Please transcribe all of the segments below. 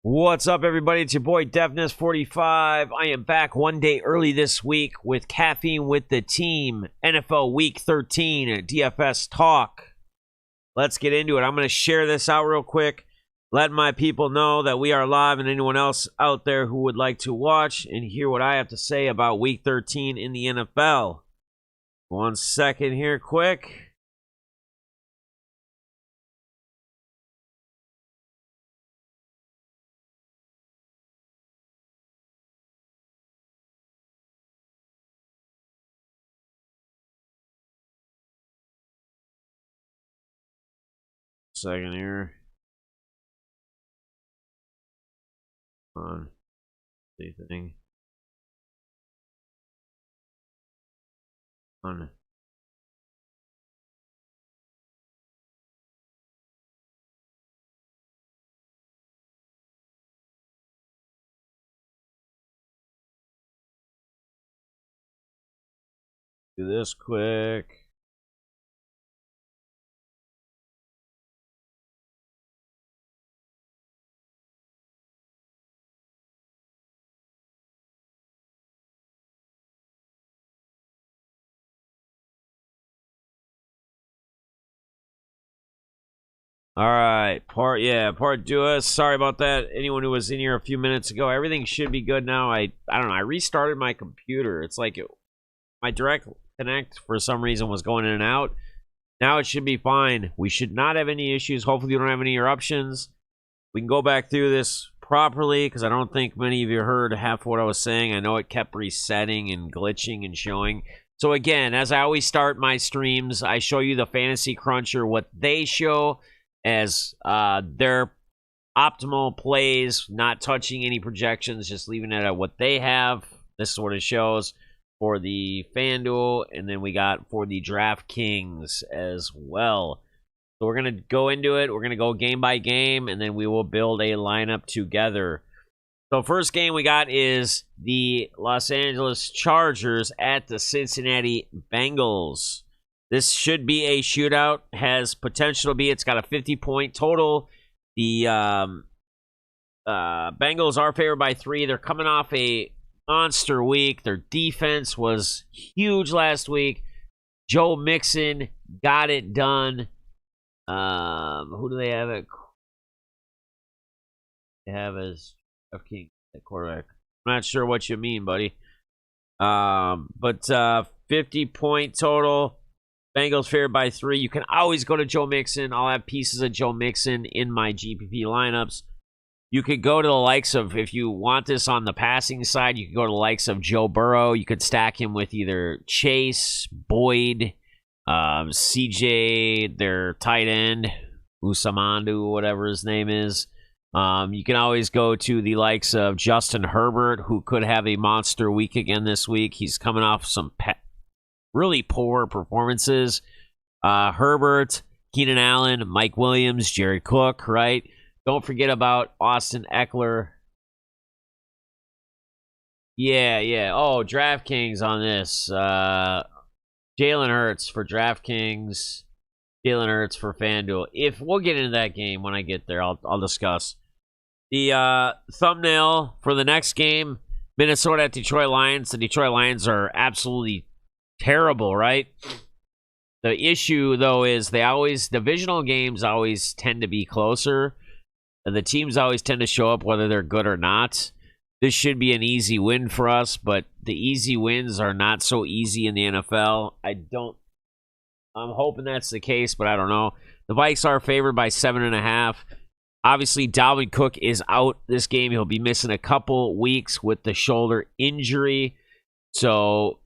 What's up, everybody? It's your boy Deafness45. I am back one day early this week with Caffeine with the Team, NFL Week 13 at DFS Talk. Let's get into it. I'm going to share this out real quick, let my people know that we are live and anyone else out there who would like to watch and hear what I have to say about Week 13 in the NFL. 1 second here, quick. Second here. On anything. On. Do this quick. All right, part two. Sorry about that. Anyone who was in here a few minutes ago, everything should be good now. I don't know. I restarted my computer. It's like my direct connect for some reason was going in and out. Now it should be fine. We should not have any issues. Hopefully, you don't have any eruptions. We can go back through this properly because I don't think many of you heard half of what I was saying. I know it kept resetting and glitching and showing. So again, as I always start my streams, I show you the Fantasy Cruncher, what they show as their optimal plays, not touching any projections, just leaving it at what they have. This is what it shows for the FanDuel, and then we got for the DraftKings as well. So we're going to go into it. We're going to go game by game, and then we will build a lineup together. So first game we got is the Los Angeles Chargers at the Cincinnati Bengals. This should be a shootout, has potential to be. It's got a 50-point total. The Bengals are favored by 3. They're coming off a monster week. Their defense was huge last week. Joe Mixon got it done. Who do they have at? They have as King at quarterback. I'm not sure what you mean, buddy. But 50-point total. Bengals favored by 3. You can always go to Joe Mixon. I'll have pieces of Joe Mixon in my GPP lineups. You could go to the likes of, if you want this on the passing side, you could go to the likes of Joe Burrow. You could stack him with either Chase, Boyd, CJ, their tight end, Usamandu, whatever his name is. You can always go to the likes of Justin Herbert, who could have a monster week again this week. He's coming off some really poor performances. Herbert, Keenan Allen, Mike Williams, Jared Cook, right? Don't forget about Austin Eckler. Yeah. Oh, DraftKings on this. Jalen Hurts for DraftKings. Jalen Hurts for FanDuel. If we'll get into that game when I get there, I'll discuss. The thumbnail for the next game, Minnesota at Detroit Lions. The Detroit Lions are absolutely terrible, right? The issue, though, is divisional games always tend to be closer, and the teams always tend to show up whether they're good or not. This should be an easy win for us, but the easy wins are not so easy in the NFL. I'm hoping that's the case, but I don't know. The Vikes are favored by 7.5. Obviously, Dalvin Cook is out this game. He'll be missing a couple weeks with the shoulder injury. So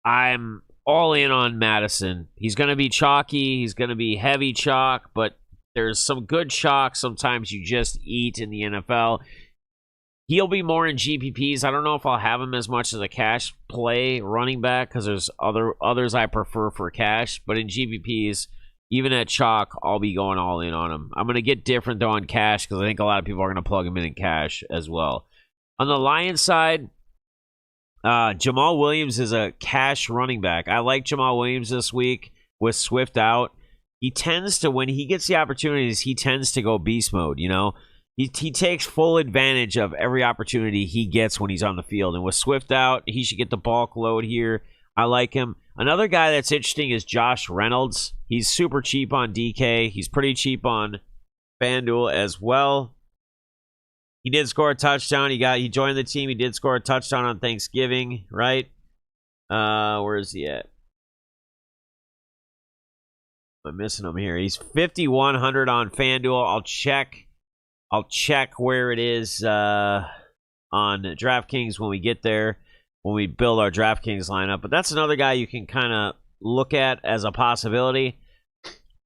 I'm all in on Madison. He's going to be chalky. He's going to be heavy chalk, but there's some good chalk sometimes you just eat in the NFL. He'll be more in GPPs. I don't know if I'll have him as much as a cash play running back because there's others I prefer for cash. But in GPPs, even at chalk, I'll be going all in on him. I'm going to get different, though, on cash because I think a lot of people are going to plug him in cash as well. On the Lions side, Jamal Williams is a cash running back. I like Jamal Williams this week with Swift out. He tends to, when he gets the opportunities, he tends to go beast mode, you know. He takes full advantage of every opportunity he gets when he's on the field. And with Swift out, he should get the bulk load here. I like him. Another guy that's interesting is Josh Reynolds. He's super cheap on DK. He's pretty cheap on FanDuel as well. He did score a touchdown. He joined the team. He did score a touchdown on Thanksgiving, right? Where is he at? I'm missing him here. He's 5,100 on FanDuel. I'll check where it is on DraftKings when we get there, when we build our DraftKings lineup. But that's another guy you can kind of look at as a possibility.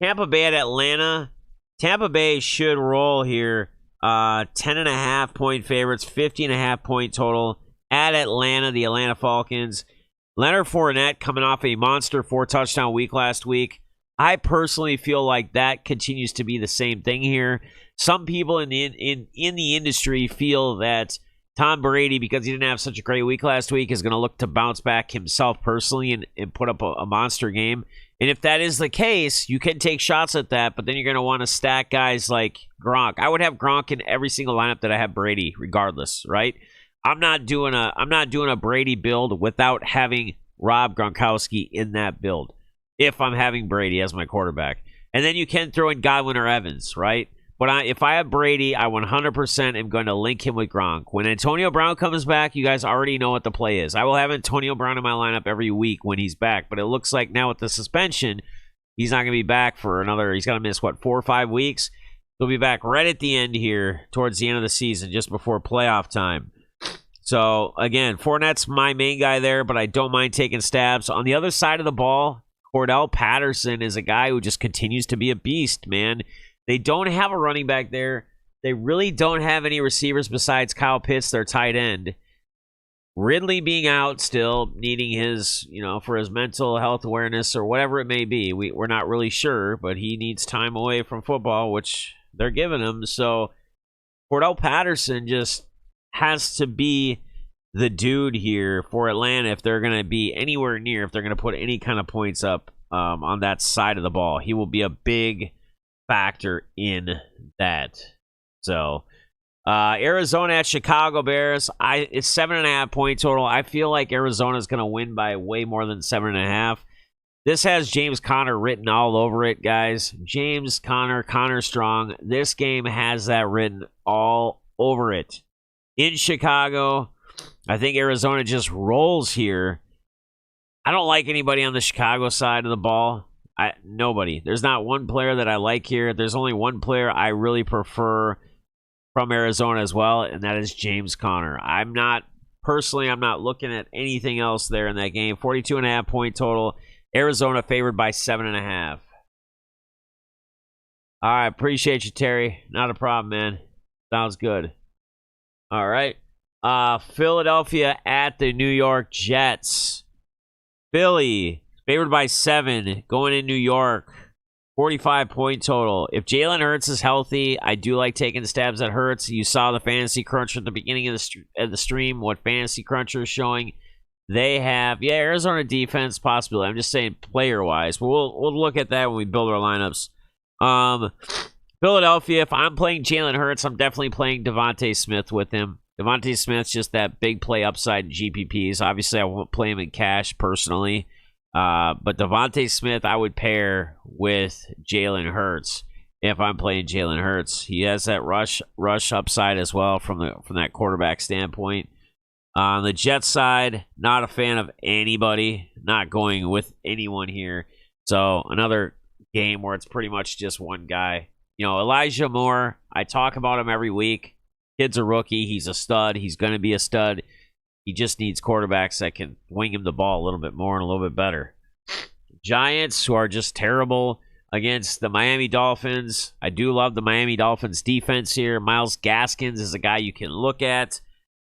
Tampa Bay at Atlanta. Tampa Bay should roll here. 10.5 point favorites, 50.5 point total at Atlanta, the Atlanta Falcons. Leonard Fournette coming off a monster 4-touchdown week last week. I personally feel like that continues to be the same thing here. Some people in the industry feel that Tom Brady, because he didn't have such a great week last week, is going to look to bounce back himself personally and put up a monster game. And if that is the case, you can take shots at that, but then you're going to want to stack guys like Gronk. I would have Gronk in every single lineup that I have Brady, regardless, right? I'm not doing a Brady build without having Rob Gronkowski in that build if I'm having Brady as my quarterback. And then you can throw in Godwin or Evans, right? But if I have Brady, I 100% am going to link him with Gronk. When Antonio Brown comes back, you guys already know what the play is. I will have Antonio Brown in my lineup every week when he's back. But it looks like now with the suspension, he's not going to be back for he's got to miss, 4 or 5 weeks? He'll be back right at the end here, towards the end of the season, just before playoff time. So, again, Fournette's my main guy there, but I don't mind taking stabs. On the other side of the ball, Cordell Patterson is a guy who just continues to be a beast, man. They don't have a running back there. They really don't have any receivers besides Kyle Pitts, their tight end. Ridley being out still, needing his, for his mental health awareness or whatever it may be. We're not really sure, but he needs time away from football, which they're giving him. So Cordell Patterson just has to be the dude here for Atlanta if they're going to be anywhere near, if they're going to put any kind of points up on that side of the ball. He will be a big factor in that. So Arizona at Chicago Bears. It's 7.5 point total. I feel like Arizona is going to win by way more than 7.5. This has James Conner written all over it, guys. James Conner strong. This game has that written all over it. In Chicago, I think Arizona just rolls here. I don't like anybody on the Chicago side of the ball. Nobody. There's not one player that I like here. There's only one player I really prefer from Arizona as well, and that is James Conner. I'm not looking at anything else there in that game. 42.5 point total. Arizona favored by 7.5. All right, appreciate you, Terry. Not a problem, man. Sounds good. All right. Philadelphia at the New York Jets. Philly favored by 7, going in New York. 45 point total. If Jalen Hurts is healthy, I do like taking stabs at Hurts. You saw the Fantasy Cruncher at the beginning of the stream, what Fantasy Cruncher is showing. They have, Arizona defense possibility. I'm just saying player-wise. But we'll look at that when we build our lineups. Philadelphia, if I'm playing Jalen Hurts, I'm definitely playing Devontae Smith with him. Devontae Smith's just that big play upside in GPPs. Obviously, I won't play him in cash personally. But Devontae Smith, I would pair with Jalen Hurts if I'm playing Jalen Hurts. He has that rush upside as well from that quarterback standpoint. On the Jets side, not a fan of anybody. Not going with anyone here. So another game where it's pretty much just one guy. Elijah Moore, I talk about him every week. Kid's a rookie. He's a stud. He's going to be a stud. He just needs quarterbacks that can wing him the ball a little bit more and a little bit better. Giants, who are just terrible against the Miami Dolphins. I do love the Miami Dolphins defense here. Myles Gaskins is a guy you can look at.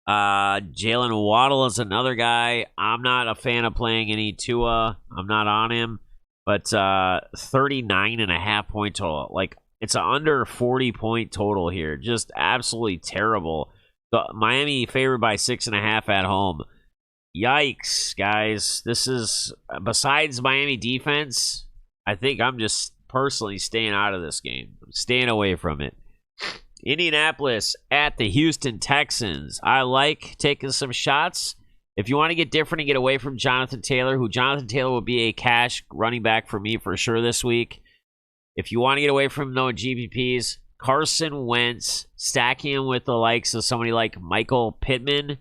Jalen Waddle is another guy. I'm not a fan of playing any Tua. I'm not on him. But 39.5 point total. It's an under 40 point total here. Just absolutely terrible. The Miami favored by 6.5 at home. Yikes, guys. This is, besides Miami defense, I think I'm just personally staying out of this game. I'm staying away from it. Indianapolis at the Houston Texans. I like taking some shots. If you want to get different and get away from Jonathan Taylor, Jonathan Taylor will be a cash running back for me for sure this week. If you want to get away from no GPPs, Carson Wentz, stacking him with the likes of somebody like Michael Pittman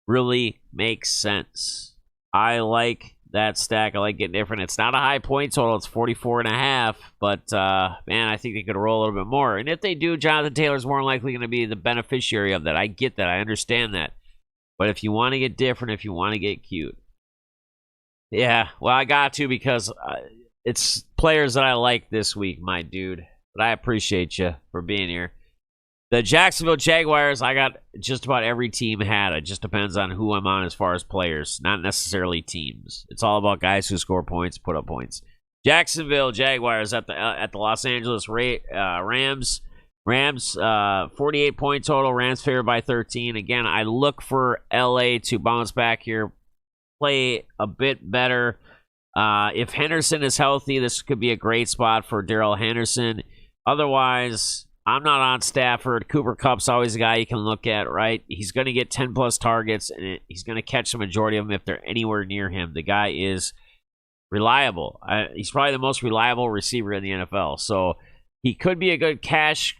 really makes sense. I like that stack. I like getting different. It's not a high point total. It's 44.5. But, man, I think they could roll a little bit more. And if they do, Jonathan Taylor's more likely going to be the beneficiary of that. I get that. I understand that. But if you want to get different, if you want to get cute. Yeah, well, I got to because it's players that I like this week, my dude. But I appreciate you for being here. The Jacksonville Jaguars, I got just about every team had. It just depends on who I'm on as far as players, not necessarily teams. It's all about guys who score points, put up points. Jacksonville Jaguars at the Los Angeles Rams. Rams, 48-point total. Rams favored by 13. Again, I look for LA to bounce back here, play a bit better. If Henderson is healthy, this could be a great spot for Darrell Henderson. Otherwise, I'm not on Stafford. Cooper Kupp's always a guy you can look at, right? He's going to get 10-plus targets, and he's going to catch the majority of them if they're anywhere near him. The guy is reliable. He's probably the most reliable receiver in the NFL. So he could be a good cash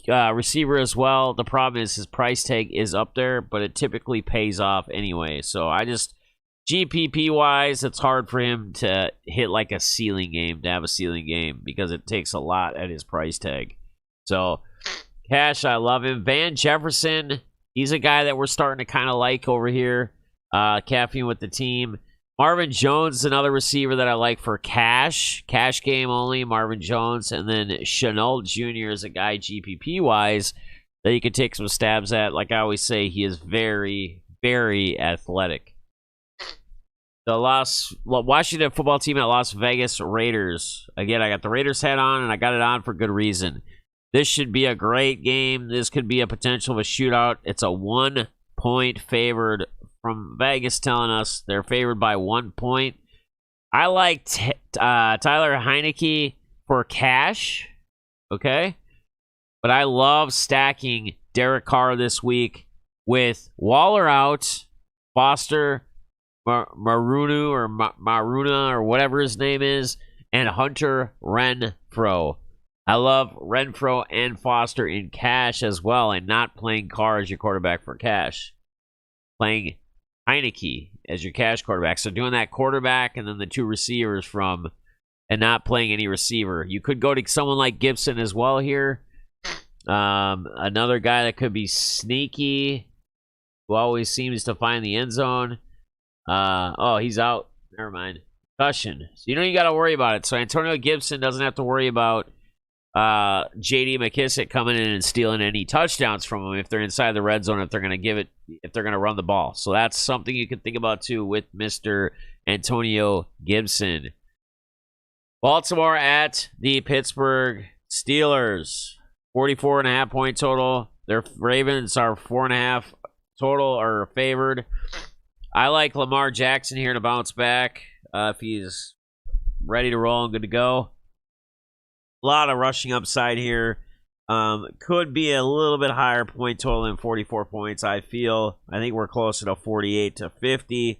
receiver as well. The problem is his price tag is up there, but it typically pays off anyway. So GPP-wise, it's hard for him to hit like a ceiling game, to have a ceiling game, because it takes a lot at his price tag. So, cash, I love him. Van Jefferson, he's a guy that we're starting to kind of like over here. Caffeine with the team. Marvin Jones is another receiver that I like for cash. Cash game only, Marvin Jones. And then Chenault Jr. is a guy GPP-wise that you can take some stabs at. Like I always say, he is very, very athletic. The Washington football team at Las Vegas Raiders. Again, I got the Raiders hat on, and I got it on for good reason. This should be a great game. This could be a potential of a shootout. It's a 1-point favored from Vegas telling us they're favored by 1 point. I like Tyler Heineke for cash, okay? But I love stacking Derek Carr this week with Waller out, Foster, Maruna or whatever his name is, and Hunter Renfrow. I love Renfrow and Foster in cash as well, and not playing Carr as your quarterback for cash. Playing Heineke as your cash quarterback. So doing that quarterback and then the two receivers and not playing any receiver. You could go to someone like Gibson as well here. Another guy that could be sneaky, who always seems to find the end zone. He's out. Never mind. Concussion. So you got to worry about it. So Antonio Gibson doesn't have to worry about J.D. McKissick coming in and stealing any touchdowns from him if they're inside the red zone, if they're going to run the ball. So that's something you can think about too with Mr. Antonio Gibson. Baltimore at the Pittsburgh Steelers. 44.5-point total. Their Ravens are 4.5 total or favored. I like Lamar Jackson here to bounce back if he's ready to roll and good to go. A lot of rushing upside here. Could be a little bit higher point total than 44 points, I feel. I think we're closer to 48 to 50.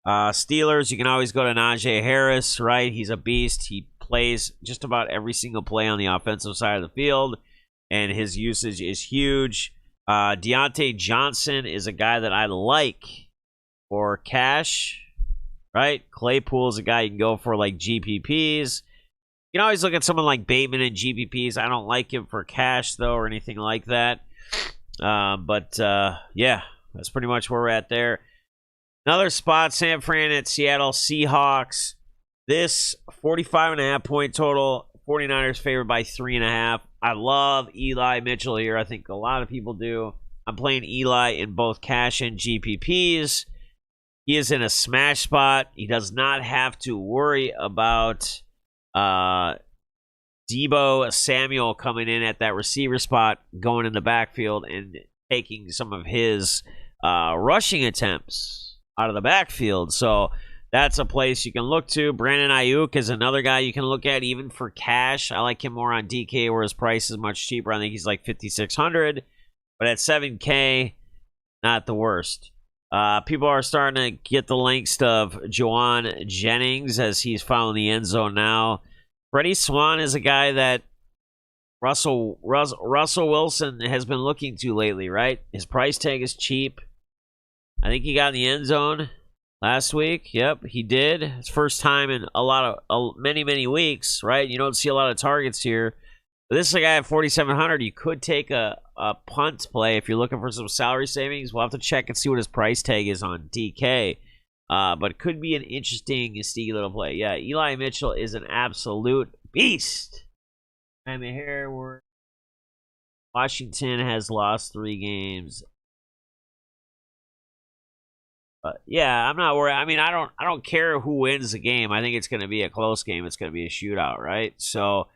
Steelers, you can always go to Najee Harris, right? He's a beast. He plays just about every single play on the offensive side of the field, and his usage is huge. Deontay Johnson is a guy that I like for cash, right? Claypool is a guy you can go for like GPPs. You can always look at someone like Bateman and GPPs. I don't like him for cash, though, or anything like that. Yeah, that's pretty much where we're at there. Another spot, San Fran at Seattle Seahawks. This 45.5-point total. 49ers favored by 3.5. I love Eli Mitchell here. I think a lot of people do. I'm playing Eli in both cash and GPPs. He is in a smash spot. He does not have to worry about Debo Samuel coming in at that receiver spot, going in the backfield and taking some of his rushing attempts out of the backfield. So that's a place you can look to. Brandon Ayuk is another guy you can look at, even for cash. I like him more on DK, where his price is much cheaper. I think he's like 5,600, but at 7K, not the worst. People are starting to get the links of Juwan Jennings as he's found the end zone now. Freddie Swan is a guy that Russell Wilson has been looking to lately, right? His price tag is cheap. I think he got in the end zone last week. Yep, he did. His first time in many weeks, right? You don't see a lot of targets here. But this is a guy at 4,700. You could take a punt play if you're looking for some salary savings. We'll have to check and see what his price tag is on DK. But it could be an interesting, sneaky little play. Yeah, Eli Mitchell is an absolute beast. I mean, here Washington has lost 3 games. But yeah, I'm not worried. I mean, I don't care who wins the game. I think it's going to be a close game. It's going to be a shootout, right? So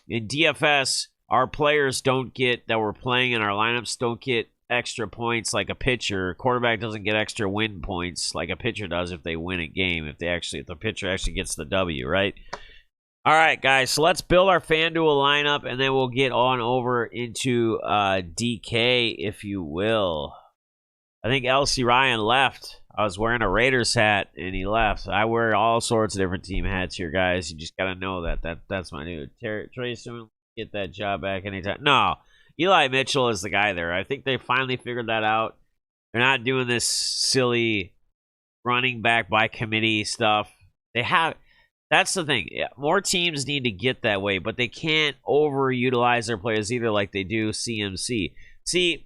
in DFS, our players that we're playing in our lineups don't get extra points like a pitcher. Quarterback doesn't get extra win points like a pitcher does if they win a game. If the pitcher actually gets the W, right? All right, guys, so let's build our FanDuel lineup, and then we'll get on over into DK, if you will. I think LC Ryan left. I was wearing a Raiders hat, and he left. I wear all sorts of different team hats here, guys. You just got to know that's my dude. Trey soon get that job back anytime. No, Eli Mitchell is the guy there. I think they finally figured that out. They're not doing this silly running back by committee stuff. That's the thing. Yeah, more teams need to get that way, but they can't overutilize their players either like they do CMC. See,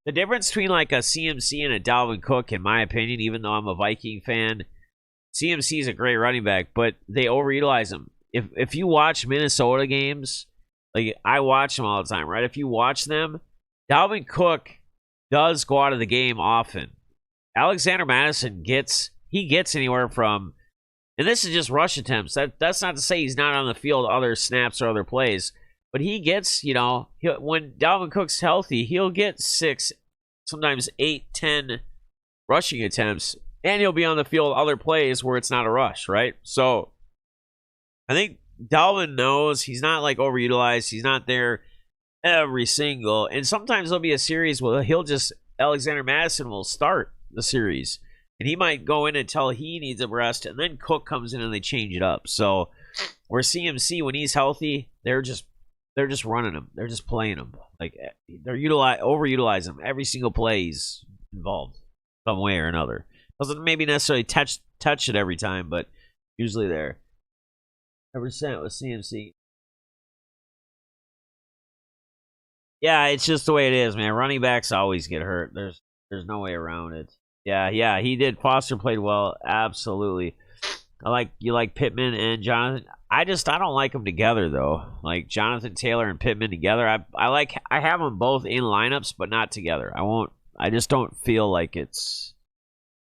the difference between like a CMC and a Dalvin Cook, in my opinion, even though I'm a Viking fan, CMC is a great running back, but they overutilize him. If you watch Minnesota games, like I watch them all the time, right? If you watch them, Dalvin Cook does go out of the game often. Alexander Madison gets anywhere from, and this is just rush attempts. That's not to say he's not on the field other snaps or other plays. But he gets, when Dalvin Cook's healthy, he'll get 6, sometimes 8, 10 rushing attempts. And he'll be on the field other plays where it's not a rush, right? So I think Dalvin knows he's not like overutilized. He's not there every single. And sometimes there'll be a series where Alexander Madison will start the series. And he might go in until he needs a rest, and then Cook comes in and they change it up. So where CMC, when he's healthy, they're just running him. They're just playing him. Like they're overutilize him. Every single play he's involved some way or another. Doesn't maybe necessarily touch it every time, but usually there. 100% with CMC. Yeah, it's just the way it is, man. Running backs always get hurt. There's no way around it. Yeah, he did. Foster played well, absolutely. You like Pittman and Jonathan. I don't like them together though. Like Jonathan Taylor and Pittman together. I have them both in lineups, but not together. I just don't feel like it's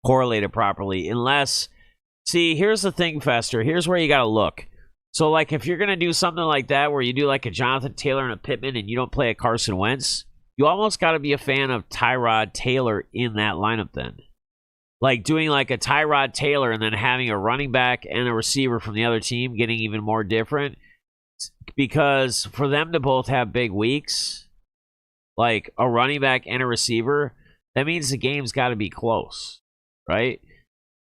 correlated properly. Unless, see, here's the thing, Fester. Here's where you got to look. So like if you're gonna do something like that, where you do like a Jonathan Taylor and a Pittman, and you don't play a Carson Wentz, you almost got to be a fan of Tyrod Taylor in that lineup then. Like doing like a Tyrod Taylor and then having a running back and a receiver from the other team getting even more different. Because for them to both have big weeks, like a running back and a receiver, that means the game's got to be close, right?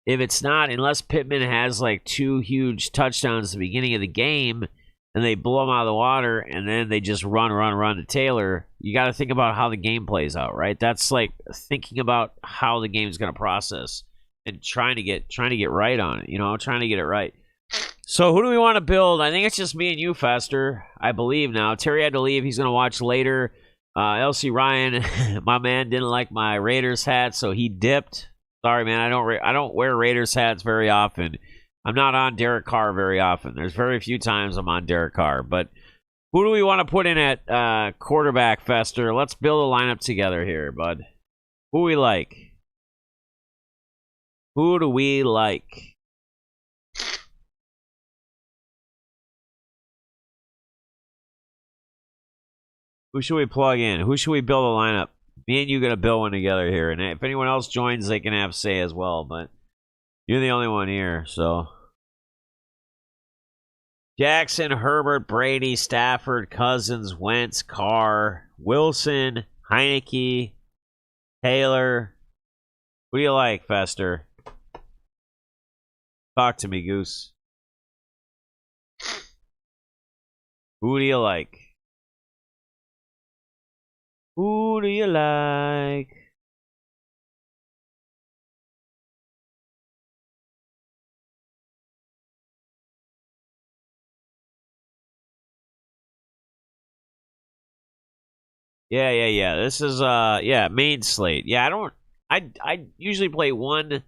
If it's not, unless Pittman has like 2 huge touchdowns at the beginning of the game, and they blow them out of the water, and then they just run to Taylor, you got to think about how the game plays out, right? That's like thinking about how the game's going to process and trying to get right on it, trying to get it right. So who do we want to build? I think it's just me and you, Fester, I believe now. Terry had to leave. He's going to watch later. LC Ryan, my man, didn't like my Raiders hat, so he dipped. Sorry, man. I don't wear Raiders hats very often. I'm not on Derek Carr very often. There's very few times I'm on Derek Carr. But who do we want to put in at quarterback, Fester? Let's build a lineup together here, bud. Who do we like? Who do we like? Who should we plug in? Who should we build a lineup? Me and you going to build one together here. And if anyone else joins, they can have say as well. But You're the only one here, so. Jackson, Herbert, Brady, Stafford, Cousins, Wentz, Carr, Wilson, Heineke, Taylor. What do you like, Fester? Talk to me, Goose. Who do you like? Who do you like? Yeah. This is main slate. Yeah, I usually play one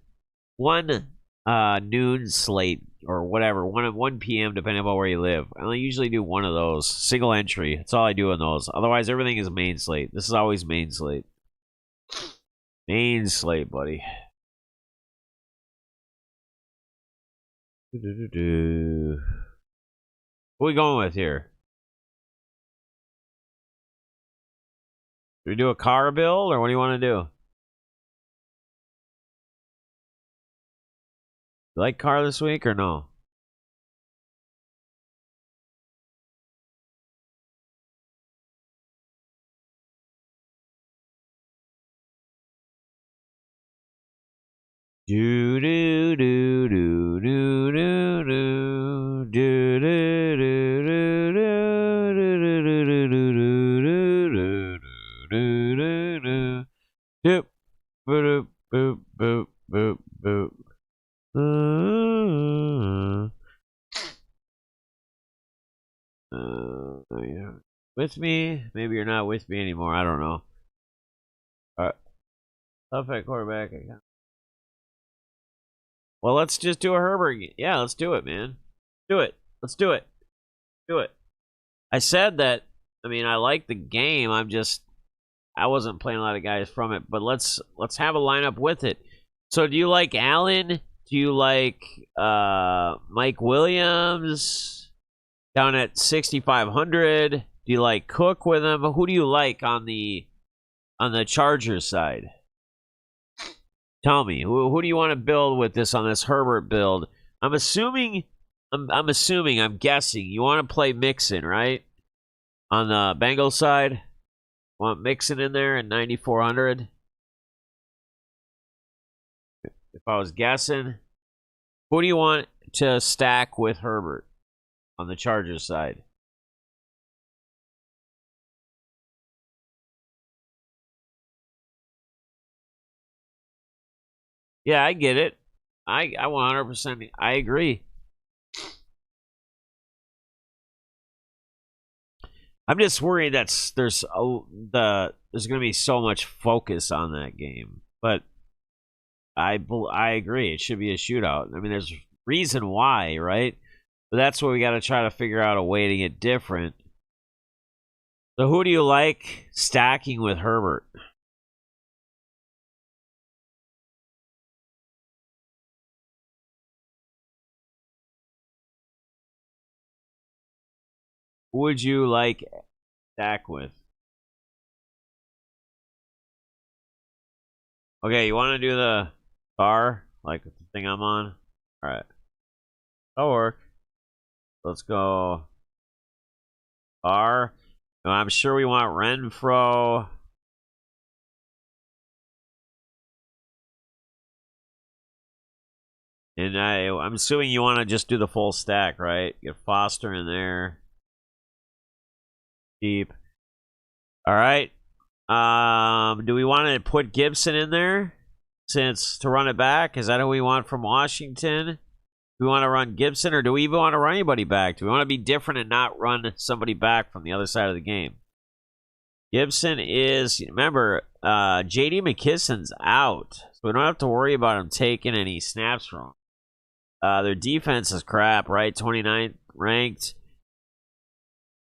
noon slate or whatever, 1 p.m. depending on where you live. I usually do one of those. Single entry. That's all I do in those. Otherwise everything is main slate. This is always main slate. Main slate, buddy. What are we going with here? Do we do a car build, or what do you want to do? You like car this week or no? Do do do do do do do do do do boop boop boop boop boop. Yeah. With me? Maybe you're not with me anymore. I don't know. All right. Tough at quarterback. Well, let's just do a Herbert. Yeah, let's do it, man. Do it. Let's do it. Do it. I said that. I mean, I like the game. I wasn't playing a lot of guys from it, but let's have a lineup with it. So, do you like Allen? Do you like Mike Williams down at 6,500? Do you like Cook with him? Who do you like on the Chargers side? Tell me, who do you want to build with this on this Herbert build? I'm guessing you want to play Mixon, right? On the Bengals side, want Mixon in there at 9,400. If I was guessing, who do you want to stack with Herbert on the Chargers side? Yeah, I get it. I 100%. I agree. I'm just worried that there's going to be so much focus on that game, but I agree. It should be a shootout. I mean, there's reason why, right? But that's what we got to try to figure out a way to get different. So, who do you like stacking with Herbert? Who would you like stack with? Okay, you want to do the car, like the thing I'm on? All right. That'll work. Let's go car. I'm sure we want Renfro. And I'm assuming you want to just do the full stack, right? Get Foster in there. Deep. All right. Do we want to put Gibson in there since to run it back? Is that who we want from Washington? Do we want to run Gibson, or do we even want to run anybody back? Do we want to be different and not run somebody back from the other side of the game? Gibson is, remember, J.D. McKisson's out, so we don't have to worry about him taking any snaps from him. Their defense is crap, right? 29th ranked.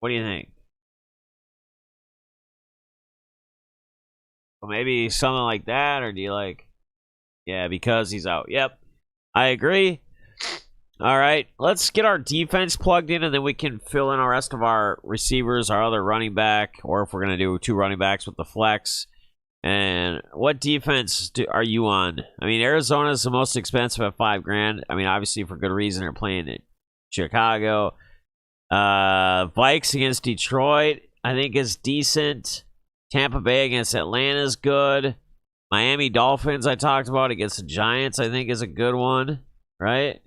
What do you think? Well, maybe something like that, or do you like... Yeah, because he's out. Yep, I agree. All right, let's get our defense plugged in, and then we can fill in our rest of our receivers, our other running back, or if we're going to do 2 running backs with the flex. And what defense are you on? I mean, Arizona's the most expensive at $5,000. I mean, obviously for good reason. They're playing at Chicago. Vikes against Detroit, I think is decent. Tampa Bay against Atlanta is good. Miami Dolphins, I talked about against the Giants, I think is a good one, right?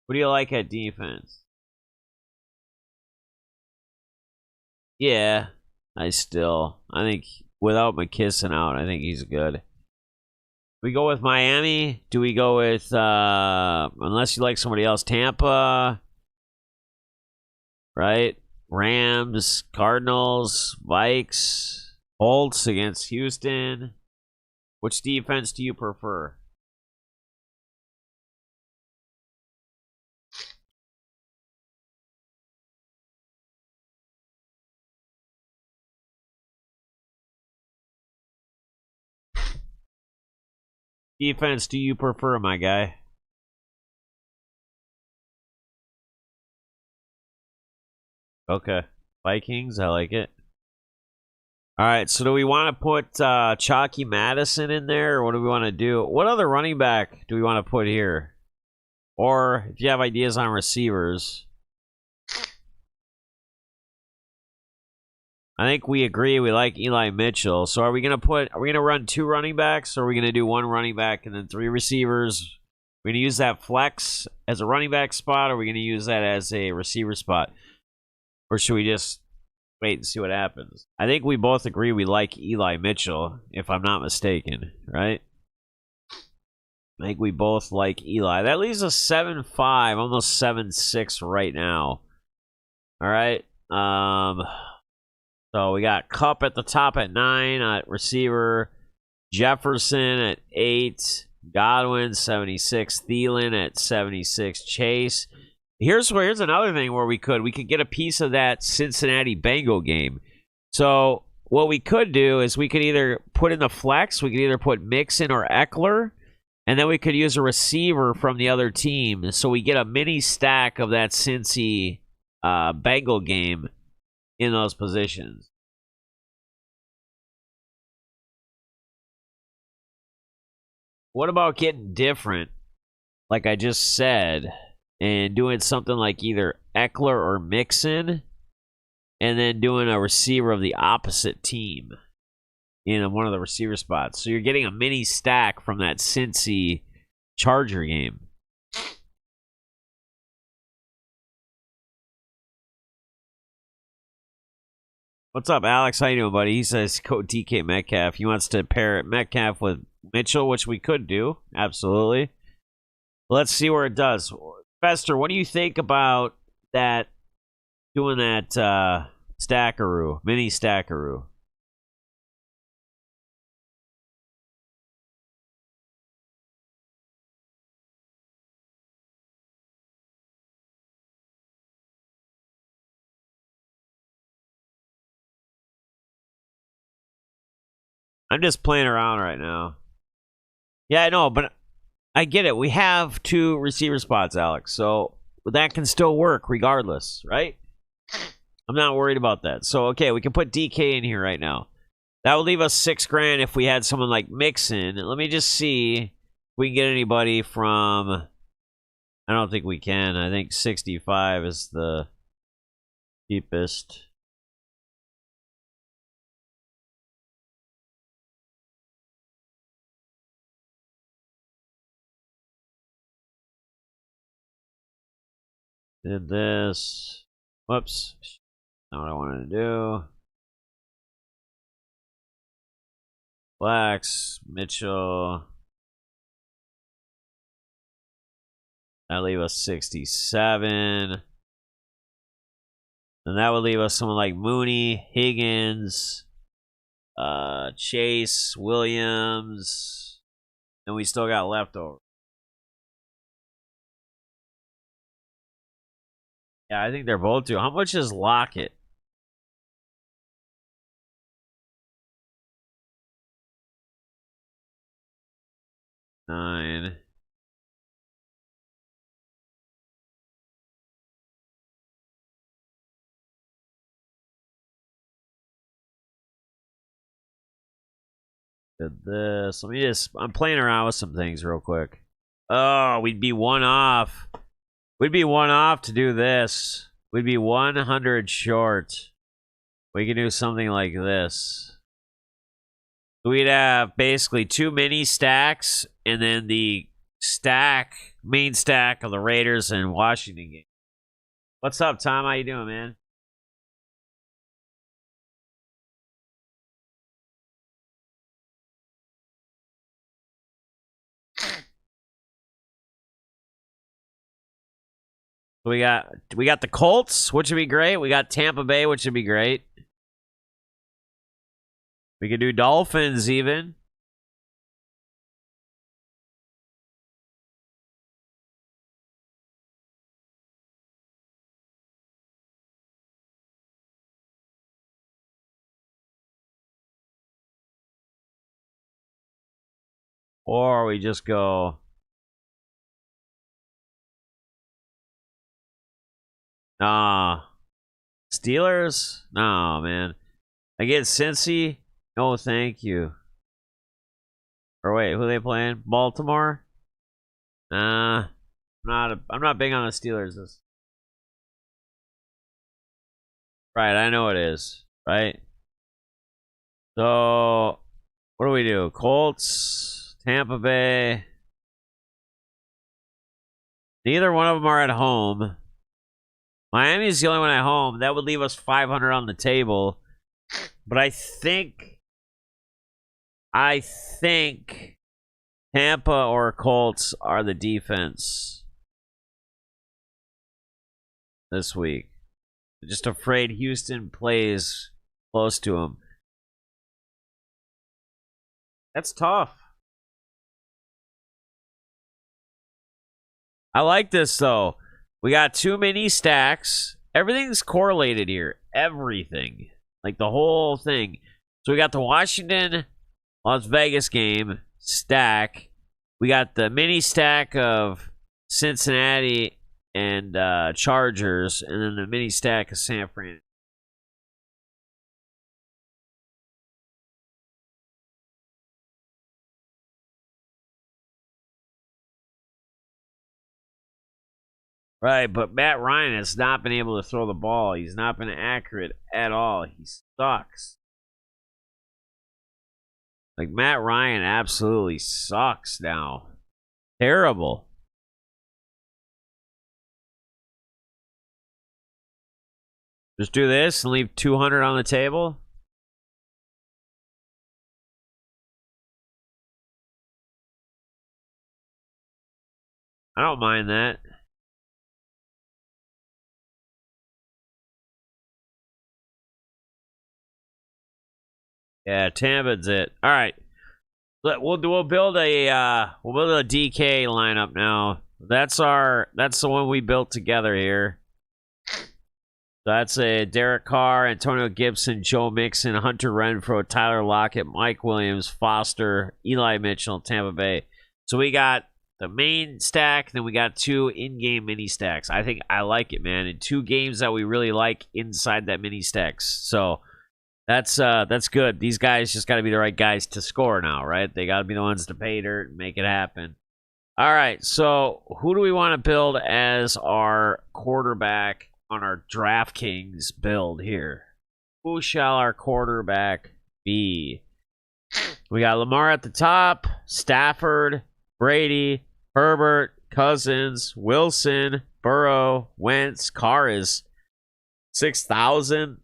What do you like at defense? Yeah, I think without McKisson out, I think he's good. We go with Miami? Do we go with, unless you like somebody else, Tampa, right? Rams, Cardinals, Vikes, Colts against Houston. Which defense do you prefer? Defense do you prefer, my guy? Okay. Vikings, I like it. All right, so do we want to put Chalky Madison in there, or what do we want to do? What other running back do we want to put here? Or if you have ideas on receivers. I think we agree we like Eli Mitchell. So are we gonna run 2 running backs, or are we gonna do 1 running back and then 3 receivers? We're gonna use that flex as a running back spot, or are we gonna use that as a receiver spot? Or should we just wait and see what happens? I think we both agree we like Eli Mitchell, if I'm not mistaken, right? I think we both like Eli. That leaves us 7-5, almost 7-6 right now. All right. So we got Cup at the top at 9 at receiver, Jefferson at 8, Godwin 76, Thielen at 76, Chase. Here's another thing where we could get a piece of that Cincinnati Bengal game. So what we could do is we could either put in the flex, we could either put Mixon or Eckler, and then we could use a receiver from the other team. So we get a mini stack of that Cincy Bengal game in those positions. What about getting different, like I just said, and doing something like either Eckler or Mixon, and then doing a receiver of the opposite team in one of the receiver spots? So you're getting a mini stack from that Cincy Charger game. What's up, Alex? How you doing, buddy? He says code DK Metcalf. He wants to pair Metcalf with Mitchell, which we could do. Absolutely. Let's see where it does. Fester, what do you think about that, doing that stackaroo, mini stackaroo? I'm just playing around right now. Yeah, I know, but I get it. We have 2 receiver spots, Alex, so that can still work regardless, right? I'm not worried about that. So, okay, we can put DK in here right now. That would leave us $6,000 if we had someone like Mixon. Let me just see if we can get anybody from... I don't think we can. I think 65 is the cheapest. Did this. Whoops. Not what I wanted to do. Flex, Mitchell. That leave us 67. And that would leave us someone like Mooney, Higgins, Chase, Williams. And we still got leftover. Yeah, I think they're both due. How much is Lockett? 9. Did this. Let me just. I'm playing around with some things real quick. Oh, we'd be one off. We'd be one off to do this. We'd be 100 short. We can do something like this. We'd have basically 2 mini stacks and then the main stack of the Raiders and Washington game. What's up, Tom? How you doing, man? We got the Colts, which would be great. We got Tampa Bay, which would be great. We could do Dolphins even. Or we just go. Steelers? No, man. I get Cincy. No, thank you. Or wait, who are they playing? Baltimore? Nah. I'm not big on the Steelers. Right, I know it is. Right? So, what do we do? Colts, Tampa Bay. Neither one of them are at home. Miami's the only one at home. That would leave us 500 on the table. But I think Tampa or Colts are the defense this week. I'm just afraid Houston plays close to them. That's tough. I like this, though. We got 2 mini stacks. Everything's correlated here. Everything. Like the whole thing. So we got the Washington Las Vegas game stack. We got the mini stack of Cincinnati and Chargers. And then the mini stack of San Fran. Right, but Matt Ryan has not been able to throw the ball. He's not been accurate at all. He sucks. Like, Matt Ryan absolutely sucks now. Terrible. Just do this and leave 200 on the table. I don't mind that. Yeah, Tampa's it. All right, we'll build a DK lineup now. That's the one we built together here. That's a Derek Carr, Antonio Gibson, Joe Mixon, Hunter Renfrow, Tyler Lockett, Mike Williams, Foster, Eli Mitchell, Tampa Bay. So we got the main stack, then we got 2 in-game mini stacks. I like it, man. And 2 games that we really like inside that mini stacks. So that's good. These guys just got to be the right guys to score now, right? They got to be the ones to pay dirt and make it happen. All right, so who do we want to build as our quarterback on our DraftKings build here? Who shall our quarterback be? We got Lamar at the top, Stafford, Brady, Herbert, Cousins, Wilson, Burrow, Wentz. Carr is 6,000.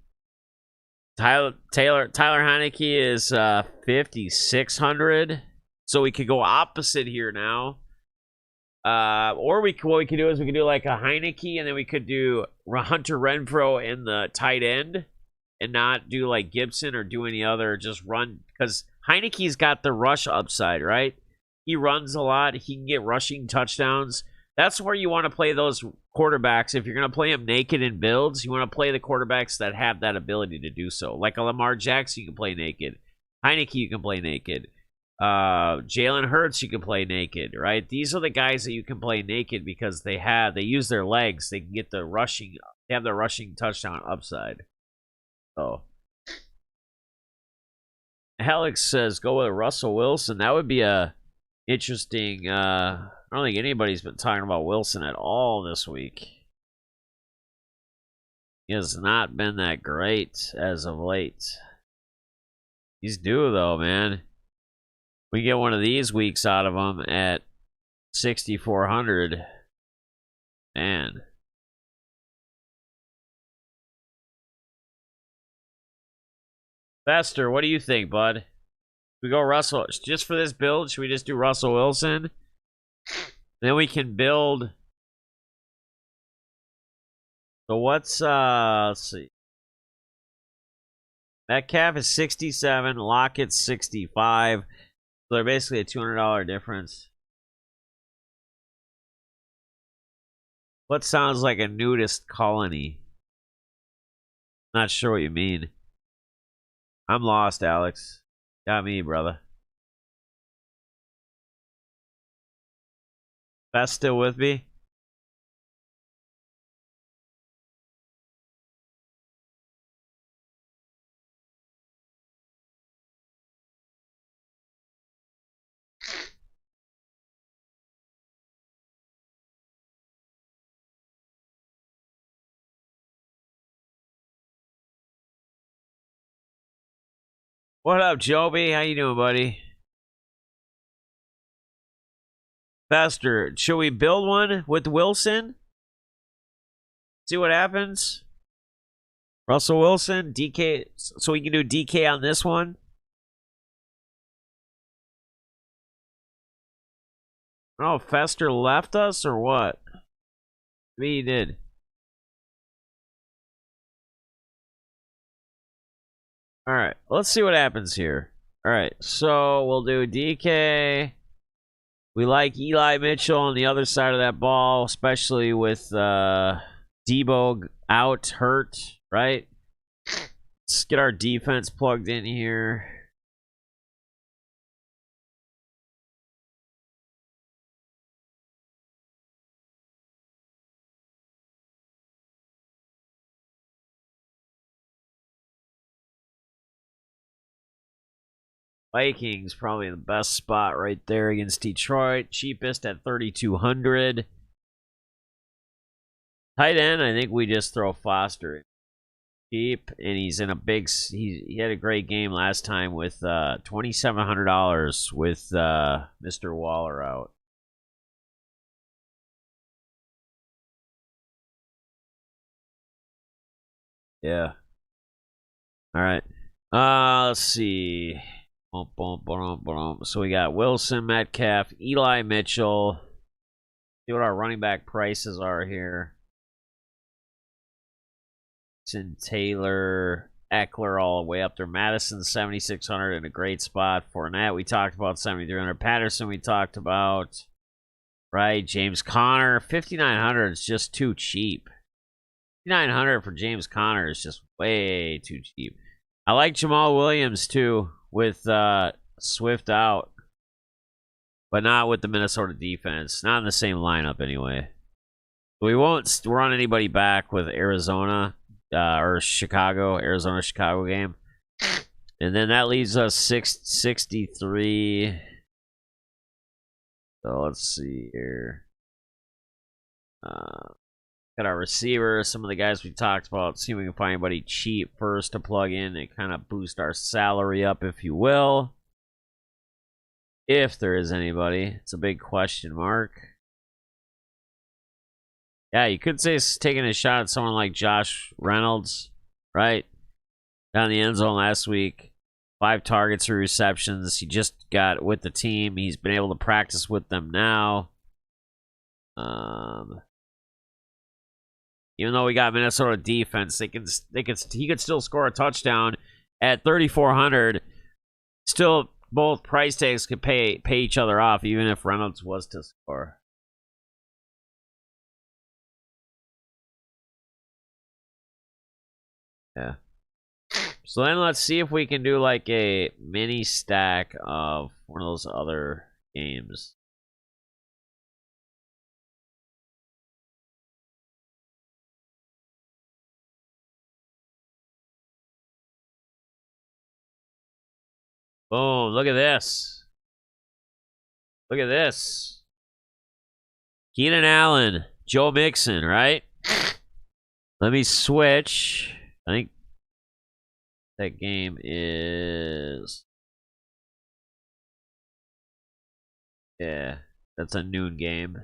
Tyler Heineke is 5,600. So we could go opposite here now. Or what we could do is we could do like a Heineke, and then we could do Hunter Renfrow in the tight end, and not do like Gibson or do any other. Just run, because Heineke's got the rush upside, right? He runs a lot. He can get rushing touchdowns. That's where you want to play those quarterbacks. If you're going to play them naked in builds, you want to play the quarterbacks that have that ability to do so. Like a Lamar Jackson, you can play naked. Heineke, you can play naked. Jalen Hurts, you can play naked, right? These are the guys that you can play naked because they use their legs. They can get the rushing. They have the rushing touchdown upside. So Alex says go with Russell Wilson. That would be a interesting. I don't think anybody's been talking about Wilson at all this week. He has not been that great as of late. He's due though, man. We get one of these weeks out of him at 6,400. Man. Fester, what do you think, bud? We go Russell just for this build. Should we just do Russell Wilson? Then we can build. So what's let's see. Metcalf is 67, Lockett's 65. So they're basically a $200 difference. What sounds like a nudist colony? Not sure what you mean. I'm lost, Alex. Got me, brother. Best still with me? What up, Joby? How you doing, buddy? Faster. Should we build one with Wilson? See what happens? Russell Wilson, DK. So we can do DK on this one. Oh, Fester left us or what? Maybe he did. All right, let's see what happens here. All right, so we'll do DK. We like Eli Mitchell on the other side of that ball, especially with Debo out, hurt, right? Let's get our defense plugged in here. Vikings probably the best spot right there against Detroit. Cheapest at 3,200. Tight end, I think we just throw Foster cheap, and he's in a big. He had a great game last time with $2,700 with Mr. Waller out. Yeah. All right. Let's see. So we got Wilson, Metcalf, Eli Mitchell. See what our running back prices are here. Taylor, Eckler all the way up there. Madison 7,600 in a great spot. Fournette we talked about 7,300. Patterson we talked about. Right, James Conner 5,900 is just too cheap. 5,900 for James Conner is just way too cheap. I like Jamal Williams too with Swift out, but not with the Minnesota defense. Not in the same lineup anyway. We won't run anybody back with Arizona. Or Chicago, Arizona-Chicago game. And then that leaves us 663. So let's see here. Got our receivers, some of the guys we talked about. See if we can find anybody cheap first to plug in and kind of boost our salary up, if you will. If there is anybody. It's a big question mark. Yeah, you could say it's taking a shot at someone like Josh Reynolds, right? Down the end zone last week. 5 targets, 3 receptions. He just got with the team. He's been able to practice with them now. Even though we got Minnesota defense, he could still score a touchdown at 3,400. Still, both price tags could pay each other off, even if Reynolds was to score. Yeah. So then let's see if we can do like a mini stack of one of those other games. Boom. Look at this. Look at this. Keenan Allen, Joe Mixon, right? Let me switch. I think that game is... Yeah, that's a noon game,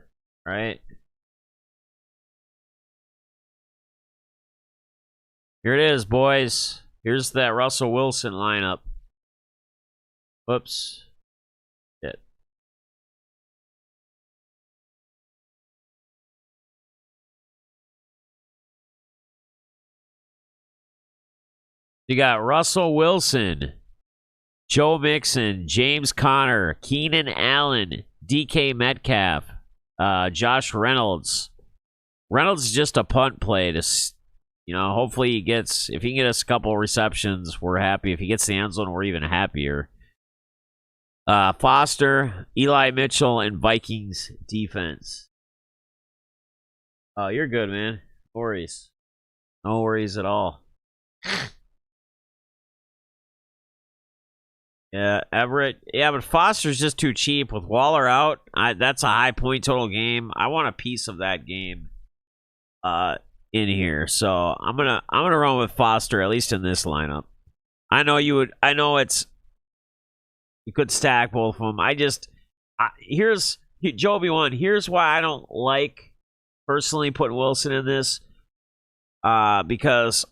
right? Here it is, boys. Here's that Russell Wilson lineup. Whoops. Shit. You got Russell Wilson, Joe Mixon, James Conner, Keenan Allen, DK Metcalf, Josh Reynolds. Reynolds is just a punt play to, hopefully he gets, if he can get us a couple receptions, we're happy. If he gets the end zone, we're even happier. Foster, Eli Mitchell, and Vikings defense. Oh, you're good, man. No worries. No worries at all. Yeah, Everett. Yeah, but Foster's just too cheap. With Waller out, that's a high point total game. I want a piece of that game in here. So I'm gonna run with Foster, at least in this lineup. I know you would. I know you could stack both of them. Here's Joby one. Here's why I don't like personally putting Wilson in this. Because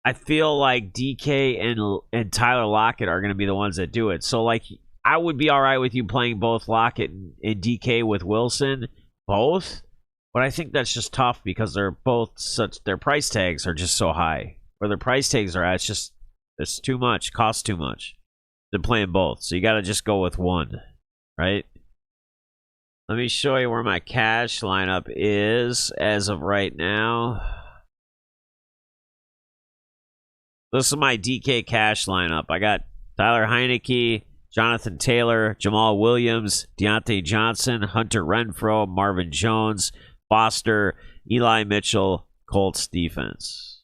I feel like DK and Tyler Lockett are going to be the ones that do it. So, like, I would be all right with you playing both Lockett and DK with Wilson, both. But I think that's just tough because they're both their price tags are just so high. Where their price tags are at, it's too much, costs too much to playing both. So you got to just go with one, right? Let me show you where my cash lineup is as of right now. This is my DK cash lineup. I got Tyler Heineke, Jonathan Taylor, Jamal Williams, Deontay Johnson, Hunter Renfrow, Marvin Jones, Foster, Eli Mitchell, Colts defense.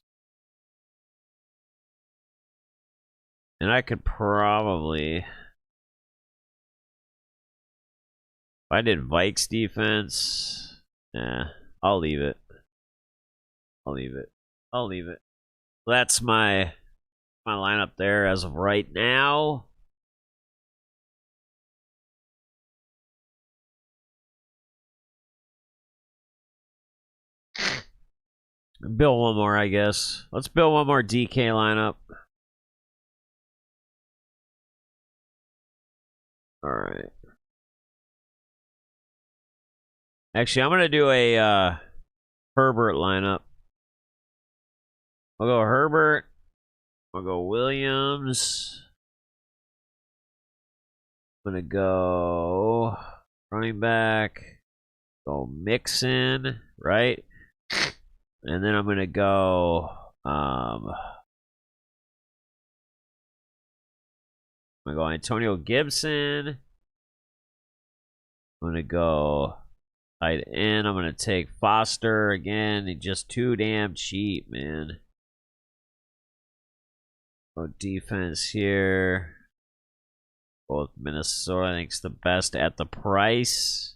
And I could probably... If I did Vikes defense... Nah, I'll leave it. I'll leave it. That's my lineup there as of right now. Build one more, I guess. Let's build one more DK lineup. All right. Actually, I'm gonna do a Herbert lineup. I'll go Herbert. I'll go Williams. I'm gonna go running back. Go Mixon, right? And then I'm gonna go I'm gonna go Antonio Gibson. I'm gonna go tight end. I'm gonna take Foster again. He's just too damn cheap, man. Go defense here. Both Minnesota, I think, is the best at the price.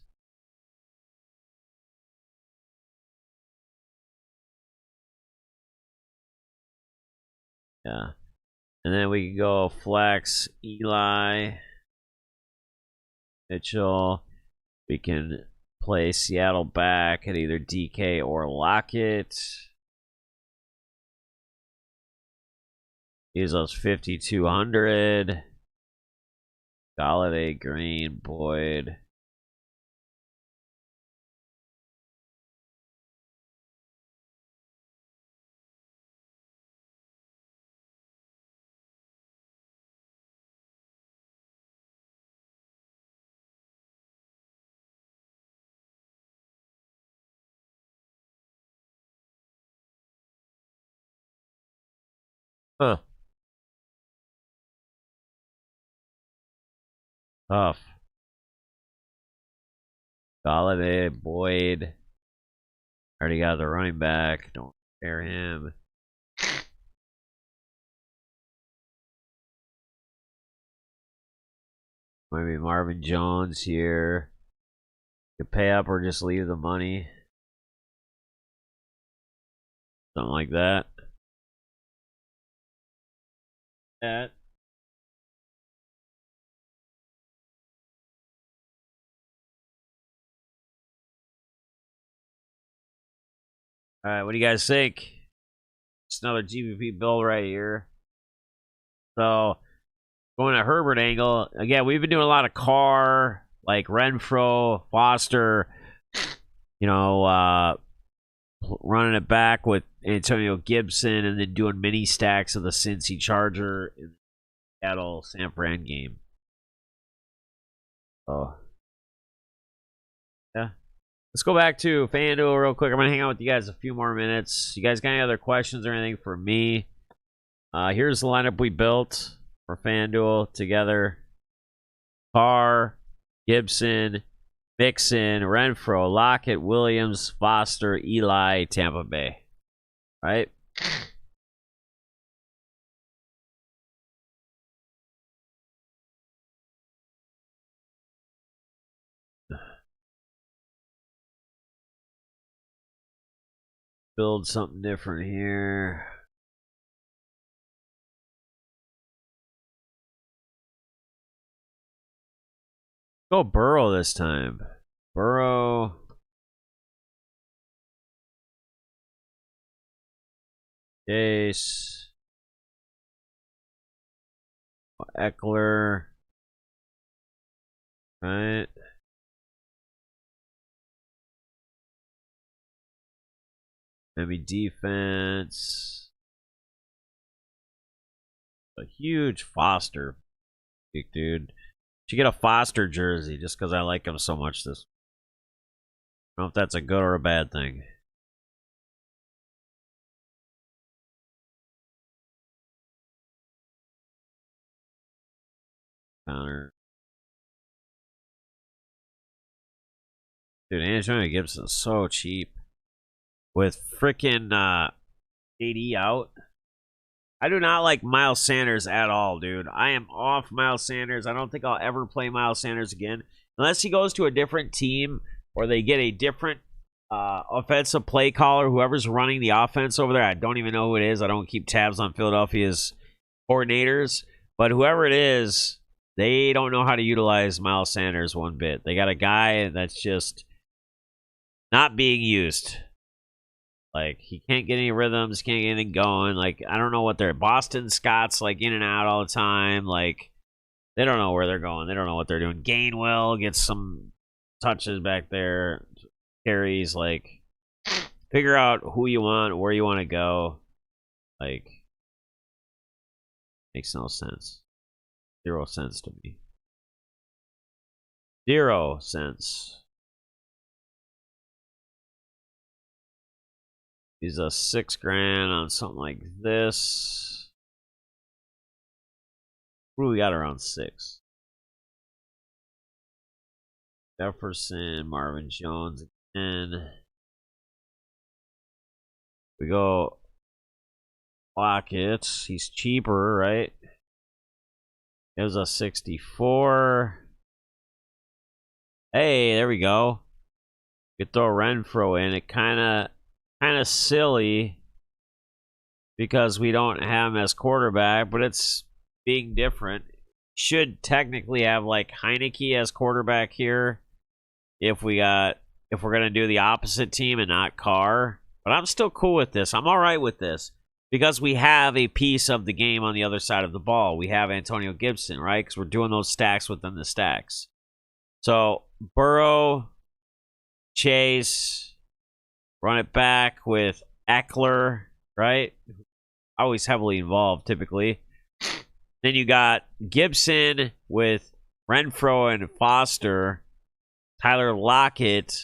Yeah. And then we can go flex Eli Mitchell. We can play Seattle back at either DK or Lockett. Use those 5,200. Galladay, Green, Boyd. Huh. Tough. Galladay, Boyd. Already got the running back. Don't spare him. Maybe Marvin Jones here. You pay up or just leave the money. Something like that. That. All right, what do you guys think? It's another GPP build right here. So, going to Herbert angle. Again, we've been doing a lot of Carr, like Renfro, Foster, running it back with Antonio Gibson and then doing mini stacks of the Cincy Charger in the Seattle San Fran game. Oh. Yeah. Let's go back to FanDuel real quick. I'm going to hang out with you guys a few more minutes. You guys got any other questions or anything for me? Here's the lineup we built for FanDuel together. Carr, Gibson, Mixon, Renfro, Lockett, Williams, Foster, Eli, Tampa Bay. Right? Build something different here. Go Burrow this time. Burrow. Chase. Eckler. Right. Maybe defense. A huge Foster pick, dude. Should get a Foster jersey just because I like him so much. This. I don't know if that's a good or a bad thing. Counter. Dude, Antonio Gibson's so cheap. With freaking AD out. I do not like Miles Sanders at all, dude. I am off Miles Sanders. I don't think I'll ever play Miles Sanders again. Unless he goes to a different team or they get a different offensive play caller, whoever's running the offense over there. I don't even know who it is. I don't keep tabs on Philadelphia's coordinators. But whoever it is, they don't know how to utilize Miles Sanders one bit. They got a guy that's just not being used. Like, he can't get any rhythms, can't get anything going. Like, I don't know what they're... Boston Scott's, like, in and out all the time. Like, they don't know where they're going. They don't know what they're doing. Gainwell gets some touches back there. Carries, like... Figure out who you want, where you want to go. Like... Makes no sense. 0 cents to me. 0 cents. He's a $6,000 on something like this. What do we got around 6? Jefferson, Marvin Jones again. We go Lockett. He's cheaper, right? It was a 64. Hey, there we go. You could throw Renfro in. It kind of silly because we don't have him as quarterback, but it's being different. Should technically have like Heineke as quarterback here if we're gonna do the opposite team and not Carr. But I'm still cool with this. I'm all right with this because we have a piece of the game on the other side of the ball. We have Antonio Gibson, right? Because we're doing those stacks within the stacks. So Burrow, Chase. Run it back with Eckler, right? Always heavily involved, typically. Then you got Gibson with Renfro and Foster. Tyler Lockett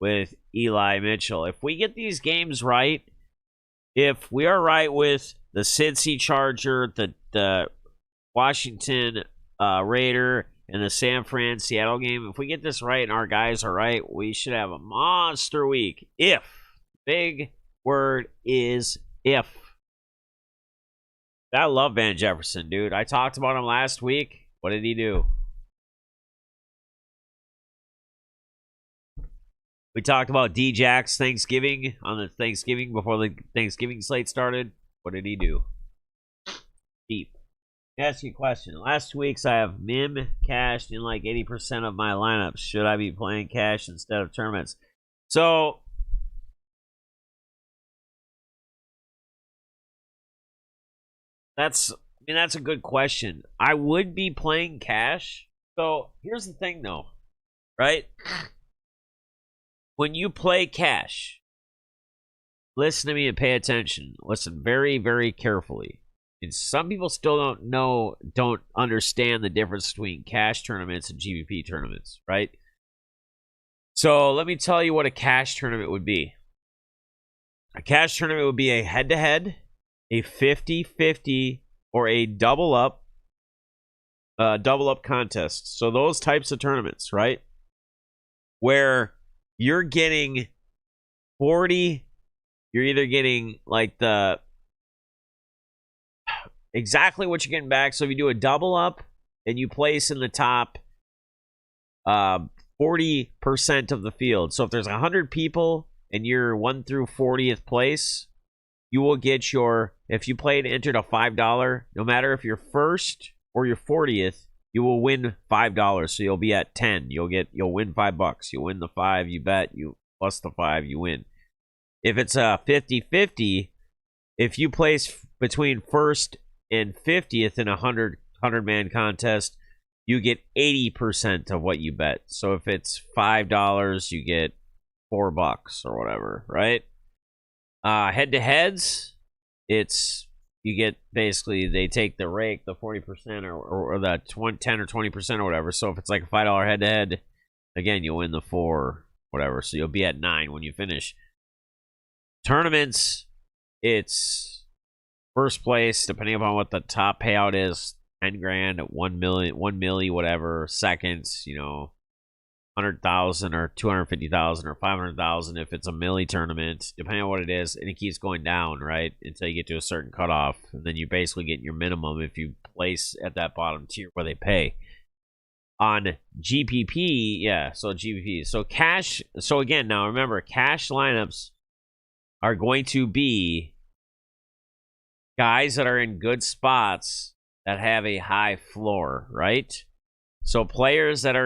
with Eli Mitchell. If we get these games right, if we are right with the Cincy Charger, the Washington Raider, and the San Fran Seattle game, if we get this right and our guys are right, we should have a monster week. If. Big word is if. I love Van Jefferson, dude. I talked about him last week. What did he do? We talked about D-Jack's Thanksgiving on the Thanksgiving before the Thanksgiving slate started. What did he do? Deep. Ask you a question. Last 2 weeks, I have Mim cashed in like 80% of my lineups. Should I be playing cash instead of tournaments? So, that's a good question. I would be playing cash. So, here's the thing, though, right? When you play cash, listen to me and pay attention. Listen very, very carefully. And some people still don't understand the difference between cash tournaments and GPP tournaments, right? So let me tell you what a cash tournament would be. A cash tournament would be a head-to-head, a 50-50, or a double-up contest. So those types of tournaments, right? Where you're getting 40, you're either getting like the exactly what you're getting back. So if you do a double up and you place in the top 40% of the field. So if there's 100 people and you're 1 through 40th place, you will get your, if you played entered a $5, no matter if you're first or you're 40th, you will win $5. So you'll be at 10. You'll win $5. You'll win the 5, you bet, you plus the 5, you win. If it's a 50-50, if you place between first and 50th in a 100-man contest, you get 80% of what you bet. So if it's $5, you get $4 or whatever, right? Head-to-heads, you get basically, they take the rake, the 40% or the 10 or 20% or whatever. So if it's like a $5 head-to-head, again, you'll win the 4, whatever. So you'll be at 9 when you finish. Tournaments, it's first place, depending upon what the top payout is, 10 grand, 1 million, 1 milli, whatever. Seconds, 100,000 or 250,000 or 500,000 if it's a milli tournament, depending on what it is, and it keeps going down, right, until you get to a certain cutoff, and then you basically get your minimum if you place at that bottom tier where they pay. On GPP, GPP. So cash, so again, now remember, cash lineups are going to be guys that are in good spots that have a high floor, right? So players that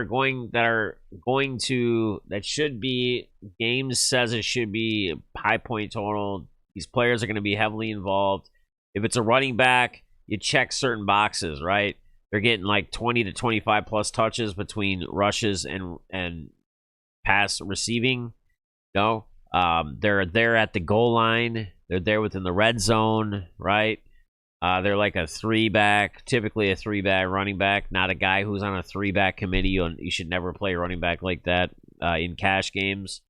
should be, games says it should be high point total. These players are going to be heavily involved. If it's a running back, you check certain boxes, right? They're getting like 20 to 25 plus touches between rushes and pass receiving. They're there at the goal line. They're there within the red zone, right? They're like a 3-back, typically a 3-back running back, not a guy who's on a 3-back committee. You should never play a running back like that in cash games.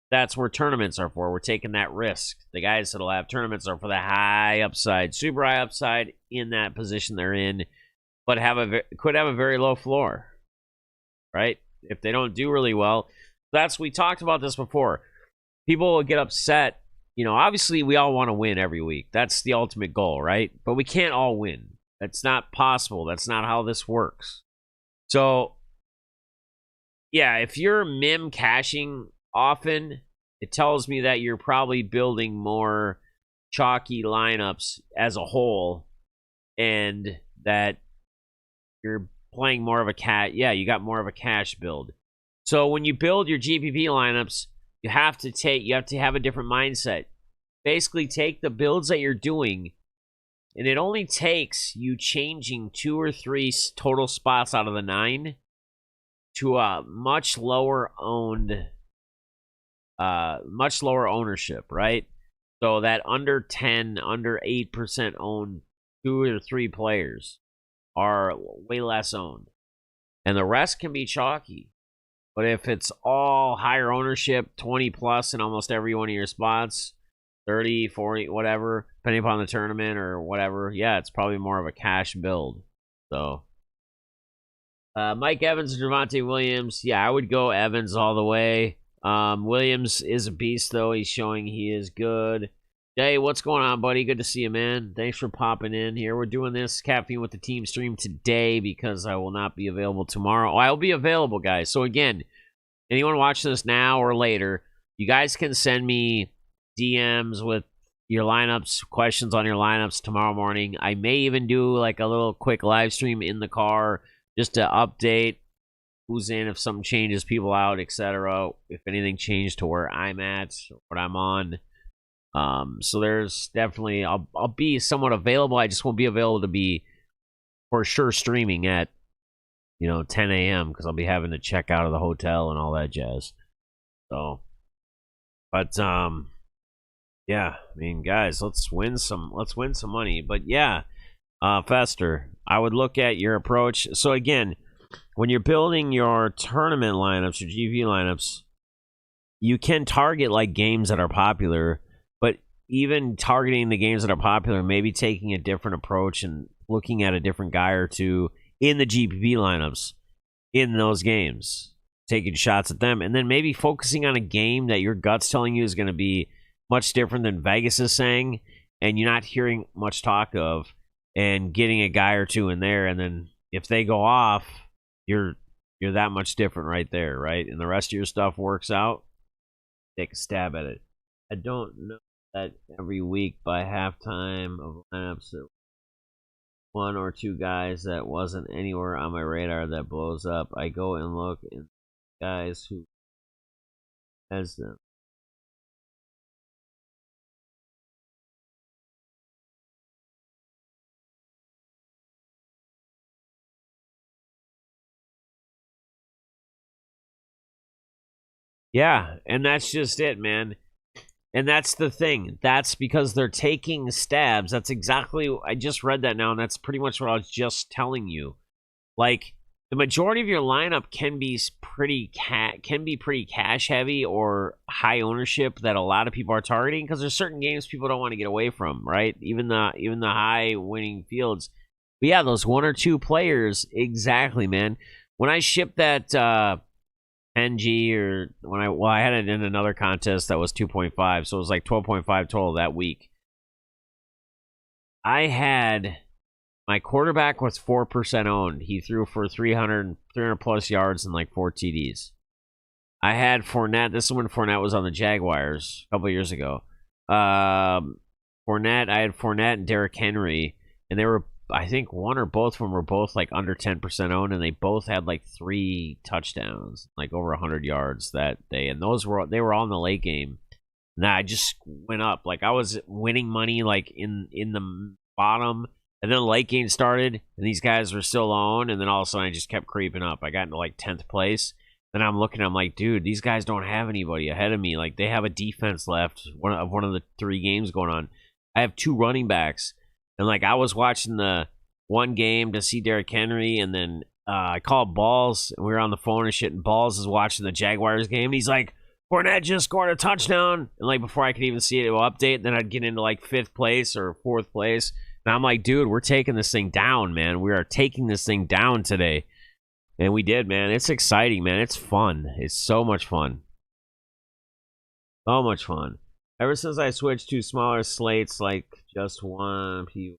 That's where tournaments are for. We're taking that risk. The guys that'll have tournaments are for the high upside, super high upside in that position they're in, but could have a very low floor, right? If they don't do really well. We talked about this before. People will get upset. Obviously we all want to win every week. That's the ultimate goal, right? But we can't all win. That's not possible. That's not how this works. So, yeah, if you're mim cashing often, it tells me that you're probably building more chalky lineups as a whole, and that you're playing more of a you got more of a cash build. So when you build your GPP lineups, you have to have a different mindset. Basically, take the builds that you're doing, and it only takes you changing 2 or 3 total spots out of the 9 to a much lower ownership, right? So that under 10, under 8% owned 2 or 3 players are way less owned, and the rest can be chalky. But if it's all higher ownership, 20 plus in almost every one of your spots, 30, 40, whatever, depending upon the tournament or whatever, yeah, it's probably more of a cash build. So, Mike Evans and Javonte Williams, yeah, I would go Evans all the way. Williams is a beast, though. He's showing he is good. Jay, what's going on, buddy? Good to see you, man. Thanks for popping in here. We're doing this Caffeine with the Team stream today because I will not be available tomorrow. I'll be available, guys. So, again, anyone watching this now or later, You guys can send me DMs with your lineups, questions on your lineups tomorrow morning. I may even do like a little quick live stream in the car just to update who's in, if something changes, people out, etc. If anything changed to where I'm at, what I'm on. So there's definitely, I'll be somewhat available. I just won't be available to be for sure streaming at 10 a.m. because I'll be having to check out of the hotel and all that jazz. So, but yeah, I mean, guys, let's win some money. But yeah, Fester, I would look at your approach. So again, when you're building your tournament lineups, your GP lineups, you can target like games that are popular, but even targeting the games that are popular, maybe taking a different approach and looking at a different guy or two in the GPP lineups in those games, taking shots at them, and then maybe focusing on a game that your gut's telling you is going to be much different than Vegas is saying, and you're not hearing much talk of, and getting a guy or two in there, and then if they go off, you're that much different right there, right? And the rest of your stuff works out, take a stab at it. I don't know that every week by halftime of lineups, one or two guys that wasn't anywhere on my radar that blows up. I go and look and guys who has them. Yeah, and that's just it, man. And that's the thing. That's because they're taking stabs. That's exactly, I just read that now, and that's pretty much what I was just telling you. Like, the majority of your lineup can be pretty cash heavy or high ownership that a lot of people are targeting, because there's certain games people don't want to get away from, right? Even the high winning fields. But yeah, those one or two players, exactly, man. When I shipped that NG, or when I had it in another contest that was 2.5, so it was like 12.5 total that week. I had my quarterback was 4% owned. He threw for 300 plus yards and like 4 TDs. I had Fournette. This is when Fournette was on the Jaguars a couple years ago. Fournette. I had Fournette and Derrick Henry, and they were, I think one or both of them were both like under 10% owned, and they both had like 3 touchdowns, like over 100 yards that day. And they were all in the late game. And I just went up. Like I was winning money like in the bottom, and then the late game started, and these guys were still owned, and then all of a sudden I just kept creeping up. I got into like 10th place. Then I'm looking, I'm like, dude, these guys don't have anybody ahead of me. Like they have a defense left, one of the 3 games going on. I have 2 running backs. And, like, I was watching the one game to see Derrick Henry, and then I called Balls, and we were on the phone and shit, and Balls is watching the Jaguars game, and he's like, Fournette just scored a touchdown. And, like, before I could even see it, it will update, then I'd get into, like, 5th place or 4th place. And I'm like, dude, we're taking this thing down, man. We are taking this thing down today. And we did, man. It's exciting, man. It's fun. It's so much fun. So much fun. Ever since I switched to smaller slates, like just 1 p.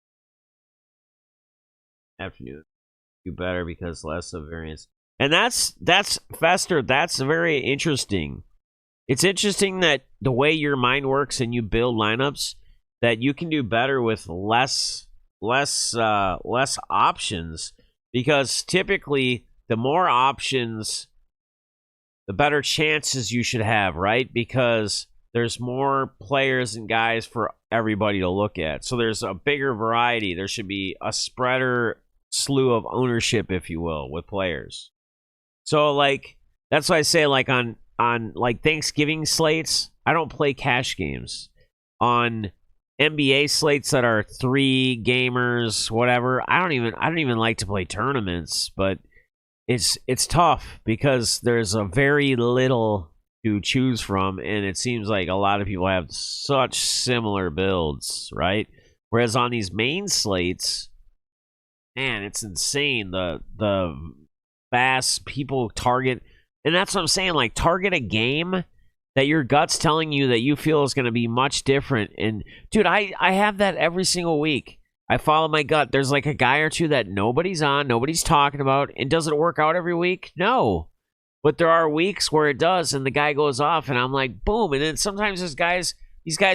afternoon, do better because less of variance. And that's Fester. That's very interesting. It's interesting that the way your mind works and you build lineups, that you can do better with less options, because typically the more options, the better chances you should have, right? Because there's more players and guys for everybody to look at. So there's a bigger variety. There should be a spreader slew of ownership, if you will, with players. So, like, that's why I say, like, on like Thanksgiving slates, I don't play cash games. On NBA slates that are 3 gamers, whatever, I don't even like to play tournaments, but it's tough because there's a very little to choose from, and it seems like a lot of people have such similar builds, right? Whereas on these main slates, man, it's insane the fast people target. And that's what I'm saying, like, target a game that your gut's telling you that you feel is going to be much different. And dude, I have that every single week. I follow my gut. There's like a guy or two that nobody's on, nobody's talking about, and does it work out every week? No. But there are weeks where it does, and the guy goes off, and I'm like, boom. And then sometimes these guys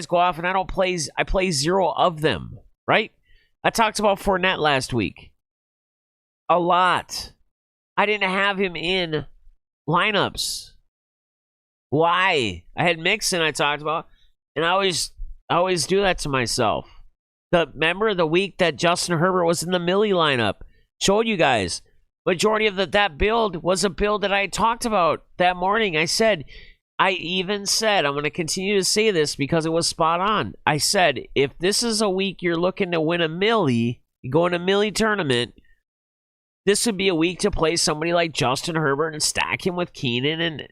go off, and I play 0 of them, right? I talked about Fournette last week. A lot. I didn't have him in lineups. Why? I had Mixon I talked about, and I always do that to myself. Remember the week that Justin Herbert was in the Millie lineup? Showed you guys. Majority of that build was a build that I talked about that morning. I even said, I'm going to continue to say this because it was spot on. I said, if this is a week you're looking to win a Millie, you go in a Millie tournament, this would be a week to play somebody like Justin Herbert and stack him with Keenan. And,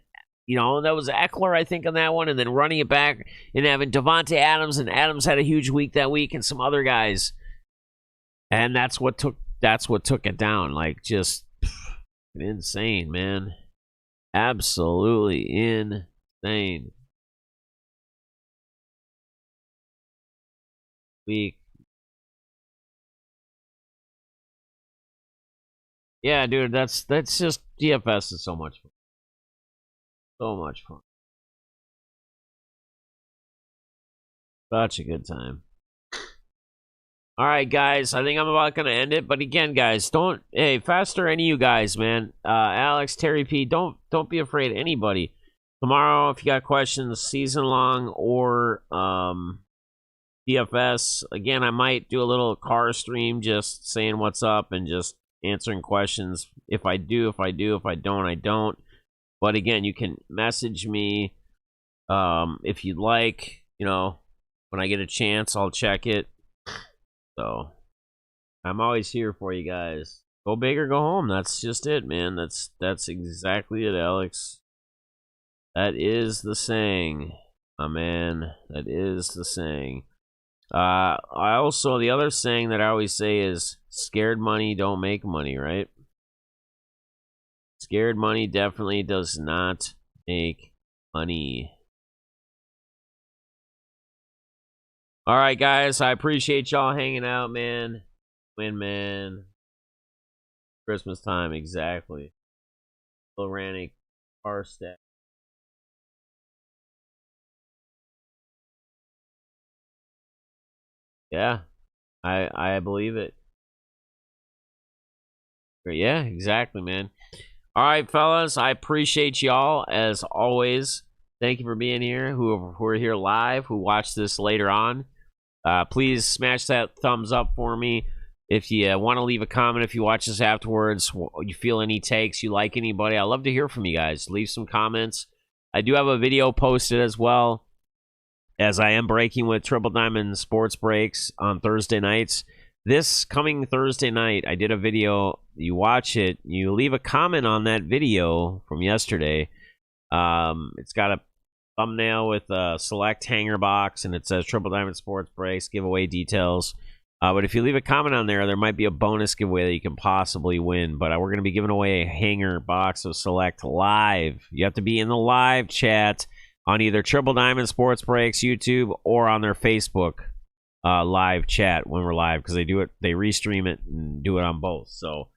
that was Eckler, I think, on that one. And then running it back and having Devontae Adams. And Adams had a huge week that week and some other guys. And that's what took it down. Like, just insane, man. Absolutely insane. Week. Yeah, dude, that's just DFS is so much fun. So much fun. Such a good time. All right, guys, I think I'm about going to end it. But again, guys, faster any of you guys, man. Alex, Terry P, don't be afraid of anybody. Tomorrow, if you got questions, season long or DFS, again, I might do a little car stream just saying what's up and just answering questions. If I do, if I do. If I don't, I don't. But again, you can message me if you'd like. When I get a chance, I'll check it. So, I'm always here for you guys. Go big or go home. That's just it, man. That's exactly it, Alex. That is the saying, my man. That is the saying. The other saying that I always say is, scared money don't make money, right? Scared money definitely does not make money. All right, guys. I appreciate y'all hanging out, man. Man. Christmas time, exactly. Loranic car stack. Yeah, I believe it. Yeah, exactly, man. All right, fellas. I appreciate y'all as always. Thank you for being here. Who are here live, who watch this later on. Please smash that thumbs up for me. If you want to leave a comment, if you watch this afterwards, you feel any takes, you like anybody, I love to hear from you guys. Leave some comments. I do have a video posted as well, as I am breaking with Triple Diamond Sports Breaks on Thursday nights. This coming Thursday night, I did a video. You watch it, you leave a comment on that video from yesterday. It's got a thumbnail with a select hanger box, and it says Triple Diamond Sports Breaks, giveaway details. But if you leave a comment on there, there might be a bonus giveaway that you can possibly win. But we're going to be giving away a hanger box of Select live. You have to be in the live chat on either Triple Diamond Sports Breaks YouTube or on their Facebook live chat when we're live, because they restream it and do it on both. So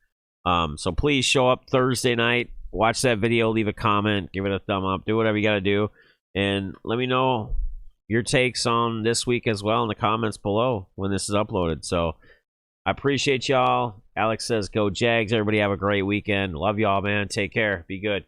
please show up Thursday night, watch that video, leave a comment, give it a thumb up, do whatever you got to do. And let me know your takes on this week as well in the comments below when this is uploaded. So I appreciate y'all. Alex says, go Jags. Everybody have a great weekend. Love y'all, man. Take care. Be good.